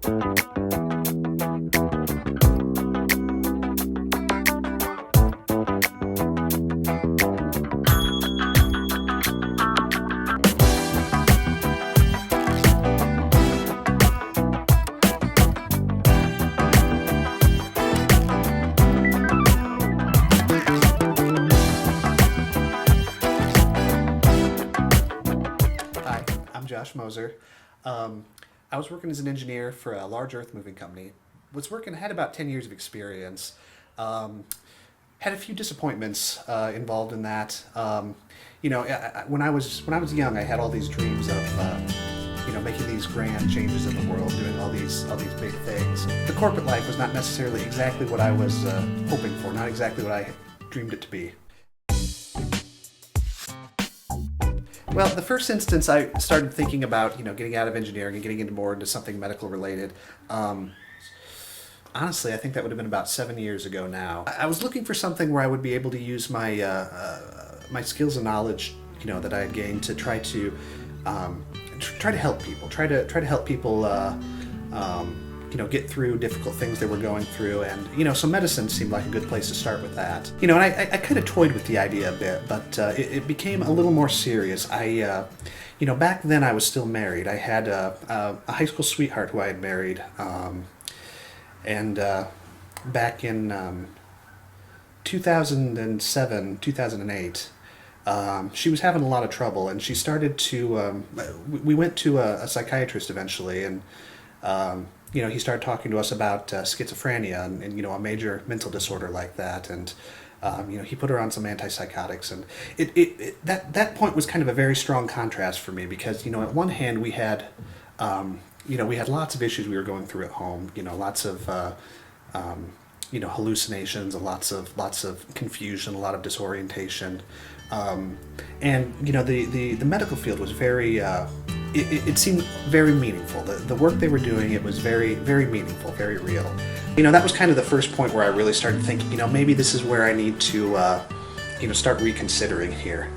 Hi, I'm Josh Moser. I was working as an engineer for a large earth moving company. Had about 10 years of experience. Had a few disappointments involved in that. When I was young, I had all these dreams of making these grand changes in the world, doing all these big things. The corporate life was not necessarily exactly what I was hoping for, not exactly what I dreamed it to be. Well, the first instance I started thinking about, getting out of engineering and getting into something medical related. Honestly, I think that would have been about 7 years ago now. I was looking for something where I would be able to use my skills and knowledge, that I had gained to try to help people, try to help people, get through difficult things they were going through, and so medicine seemed like a good place to start with that. And I kind of toyed with the idea a bit, but it became a little more serious. Back then I was still married. I had a high school sweetheart who I had married, and back in 2007, 2008. She was having a lot of trouble, and she started to. We went to a psychiatrist eventually, and he started talking to us about schizophrenia and a major mental disorder like that, and he put her on some antipsychotics, and that point was kind of a very strong contrast for me because at one hand we had we had lots of issues we were going through at home, lots of hallucinations, and lots of confusion, a lot of disorientation. And the medical field was very it seemed very meaningful. The work they were doing, it was very, very meaningful, very real. That was kind of the first point where I really started thinking, maybe this is where I need to start reconsidering here.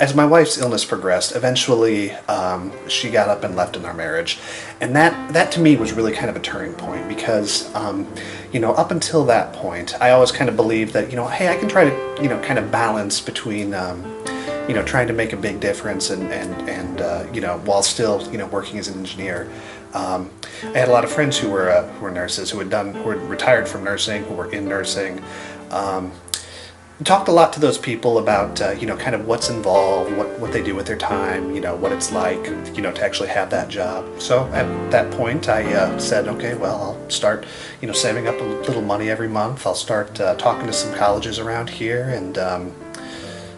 As my wife's illness progressed, eventually she got up and left in our marriage, and that to me was really kind of a turning point because up until that point I always kind of believed that hey, I can try to kind of balance between trying to make a big difference and while still working as an engineer. I had a lot of friends who were nurses, who had retired from nursing, who were in nursing. Talked a lot to those people about kind of what's involved, what they do with their time, what it's like to actually have that job. So at that point I said, okay, well, I'll start saving up a little money every month. I'll start talking to some colleges around here and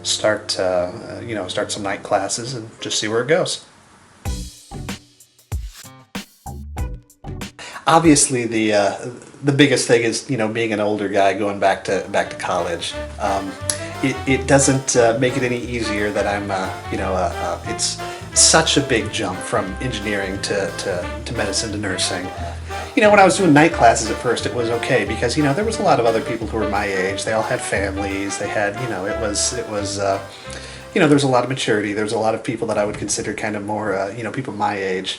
start some night classes and just see where it goes. Obviously, the biggest thing is being an older guy going back to college. It doesn't make it any easier that I'm it's such a big jump from engineering to medicine to nursing. When I was doing night classes at first, it was okay because there was a lot of other people who were my age. They all had families. They had it was there was a lot of maturity. There was a lot of people that I would consider kind of more people my age.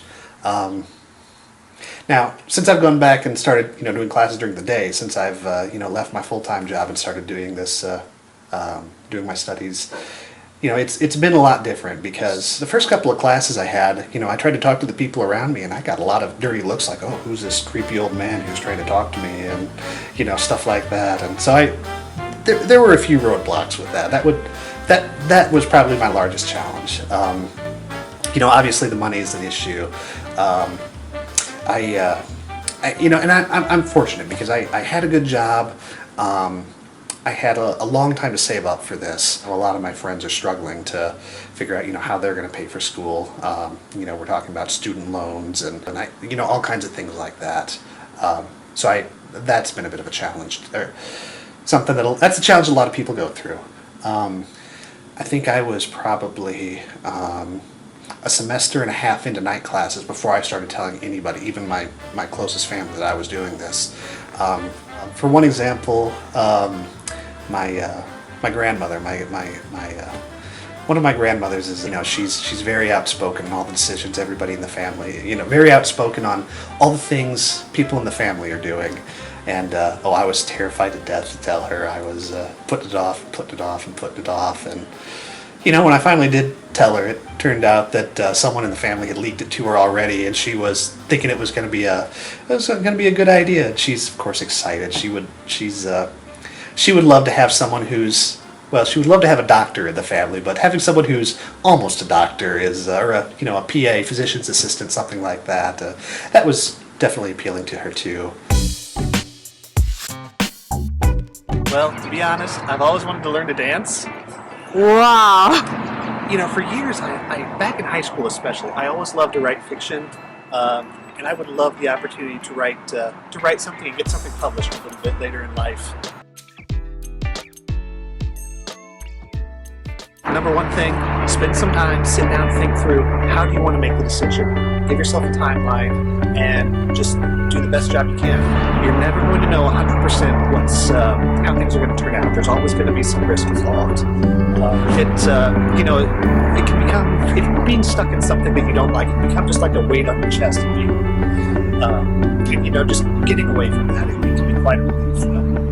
Now, since I've gone back and started, doing classes during the day, since I've, left my full-time job and started doing this, doing my studies, it's been a lot different because the first couple of classes I had, I tried to talk to the people around me and I got a lot of dirty looks like, oh, who's this creepy old man who's trying to talk to me and, stuff like that. And so there were a few roadblocks with that. That was probably my largest challenge. Obviously the money is an issue. I'm fortunate because I had a good job. I had a long time to save up for this. A lot of my friends are struggling to figure out, how they're going to pay for school. We're talking about student loans and all kinds of things like that. That's been a bit of a challenge, or that's a challenge a lot of people go through. I think I was probably a semester and a half into night classes before I started telling anybody, even my closest family, that I was doing this. For one example, my grandmother, my One of my grandmothers is, she's very outspoken on all the decisions everybody in the family, very outspoken on all the things people in the family are doing. And, I was terrified to death to tell her. I was putting it off, putting it off, and putting it off. And, when I finally did tell her, it turned out that someone in the family had leaked it to her already, and she was thinking it was going to be a good idea. And she's, of course, excited. She would love to have someone who's, well, she would love to have a doctor in the family, but having someone who's almost a doctor is, or a PA, physician's assistant, something like that, that was definitely appealing to her too. Well, to be honest, I've always wanted to learn to dance. Wow. For years, I back in high school especially, I always loved to write fiction, and I would love the opportunity to write something and get something published a little bit later in life. Number one thing, spend some time, sit down, think through how do you want to make the decision. Give yourself a timeline and just do the best job you can. You're never going to know 100% how things are going to turn out. There's always going to be some risk involved. It can become, if you're being stuck in something that you don't like, it can become just like a weight on your chest. Just getting away from that, it can be quite a relief.